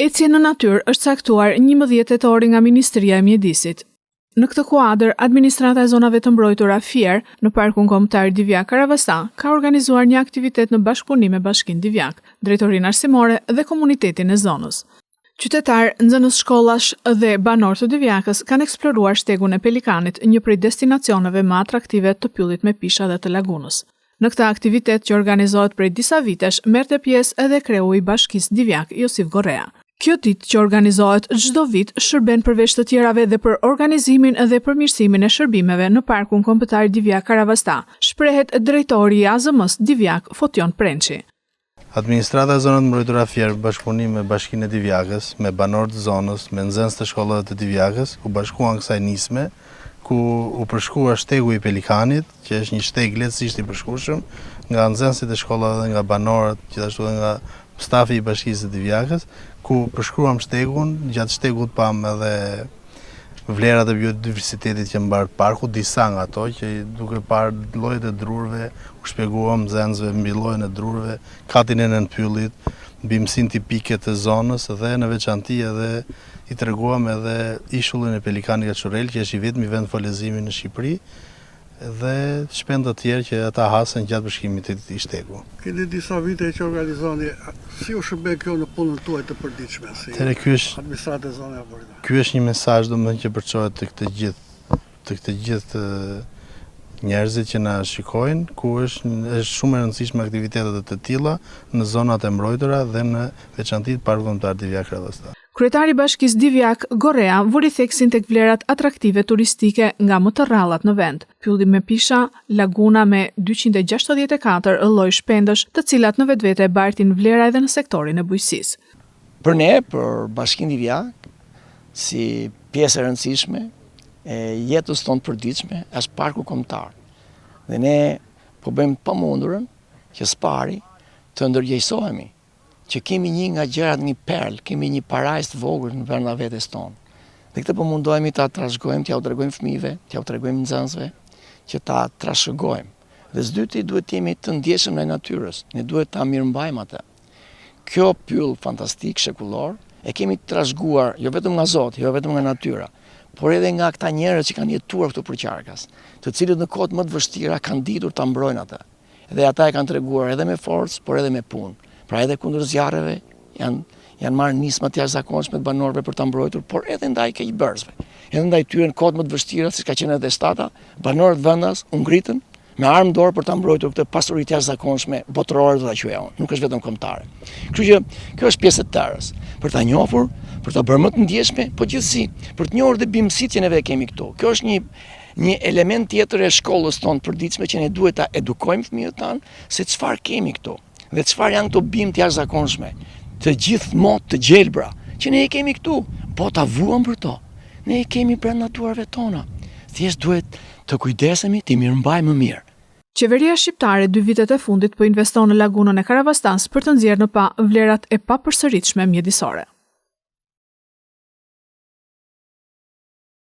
Ecje në natyrë është caktuar 11 tetori nga Ministria e Mjedisit. Në këtë kuadër, Administrata e Zonave të Mbrojtura Fier në Parkun Kombëtar Divjak Karavasta ka organizuar një aktivitet në bashkëpunim me Bashkinë Divjak, Drejtorinë Arsimore dhe komunitetin e zonës. Qytetarë, nxënës shkollash dhe banorë të Divjakës kanë eksploruar shtegun e Pelikanit, një prej destinacioneve më atraktive të pyllit me pisha dhe të lagunës. Në këtë aktivitet që organizohet prej disa vitesh, merrte pjesë edhe kreu i Bashkisë Divjak, Josif Gorea. Kjo ditë që organizohet çdo vit shërben përveç të tjerave dhe për organizimin dhe përmirësimin e shërbimeve në Parkun Kombëtar Divjak Karavasta, shprehet drejtori i AZM-s Divjak, Fotion Prençi. Administrata e Zonave të Mbrojtura Fier bashkëpunim me Bashkinë e Divjakës, me banorët e zonës, me nxënës të shkollave të Divjakës, u bashkuan kësaj nisme, ku u përshkrua shtegu i Pelikanit, që është një shteg lehtësisht i përshkrueshëm nga nxënësit e shkollave dhe nga banorët, gjithashtu edhe nga stafi i Bashkisë së Divjakës, ku përshkruam shtegun, gjatë shtegut pam edhe vlerat e biodiversitetit që mbar parku, disa nga ato që duke parë llojet e drurve, u shpjeguam nxënësve mbi llojen e drurve, katin e nënpyllit, mbi mësinë tipike të zonës dhe në veçanti edhe i treguam edhe ishullin e Pelikanit Kaçurrel, që është i vetmi vend folëzimi në Shqipëri, dhe shpend të tjerë që ata hasën gjatë bashkimit të shtegu. Keni disa vite që organizoni, si u shërben kjo në punën tuaj të përditshme, si administratë e zonave Mbrojtura? Ky është një mesazh domethënë që përçohet të këtë gjithë njerëzit që na shikojnë, ku është shumë e rëndësishme aktivitetet të tilla në zonat e mbrojtura dhe në veçanti të Parkut Kombëtar Divjak Karavasta. Kryetari i Bashkisë Divjak, Gorea, vuri theksin tek vlerat atraktive turistike nga më të rrallat në vend. Pylli me pisha, laguna me 264 lloj shpendësh, të cilat në vetvete bartin vlera edhe në sektorin e bujqësisë. Për ne, për Bashkinë Divjak, si pjesë e rëndësishme e jetës tonë përditshme, është Parku Kombëtar. Dhe ne po bëjmë pamundurën që s'pari të ndërgjegjësohemi, që kemi një nga gjërat, një perl, kemi një parajs të vogël në brenda vetes tonë. Dhe këtë po mundohemi ta trashëgojmë, t'ja u tregojmë fëmijëve, t'ja u tregojmë nxënësve, që ta trashëgojmë. Dhe së dyti duhet të jemi të ndjeshëm ndaj natyrës, ne duhet ta mirëmbajmë atë. Kjo pyll fantastik, shekullor, e kemi trashëguar jo vetëm nga Zoti, jo vetëm nga natyra, por edhe nga këta njerëz që kanë jetuar këtu për qarkas, të cilët në kohët më të vështira kanë ditur ta mbrojnë atë. Dhe ata e kanë treguar edhe me forcë, por edhe me punë. Pra edhe kundër zjarreve janë marrë nisma të jashtëzakonshme të banorëve për ta mbrojtur, por edhe ndaj keqbërësve. Edhe ndaj tyre në kohët më të vështira, siç ka qenë edhe shtata, banorët vendas u ngritën me armë dorë për ta mbrojtur këtë pasuri të jashtëzakonshme botërore, do ta quaj unë, nuk është vetëm kombëtare. Kështu që kjo është pjesë e tërës, për ta njohur, për ta bërë më të ndjeshme, po gjithsesi për të njohur dhe bimësitë që neve kemi këtu. Kjo është një element tjetër e shkollës tonë përditshme që ne duhet ta edukojmë fëmijët tanë se çfarë kemi këtu. Dhe çfarë janë këto bimë të jashtëzakonshme, të gjithë motë të gjelbra, që ne e kemi këtu, po ta vuam për to. Ne e kemi brenda naturave tona. Thjesht duhet të kujdesemi, të mirëmbajmë më mirë. Qeveria shqiptare 2 vitet e fundit po investon në lagunën e Karavastans për të nxjerrë në pa vlerat e papërsëritshme mjedisore.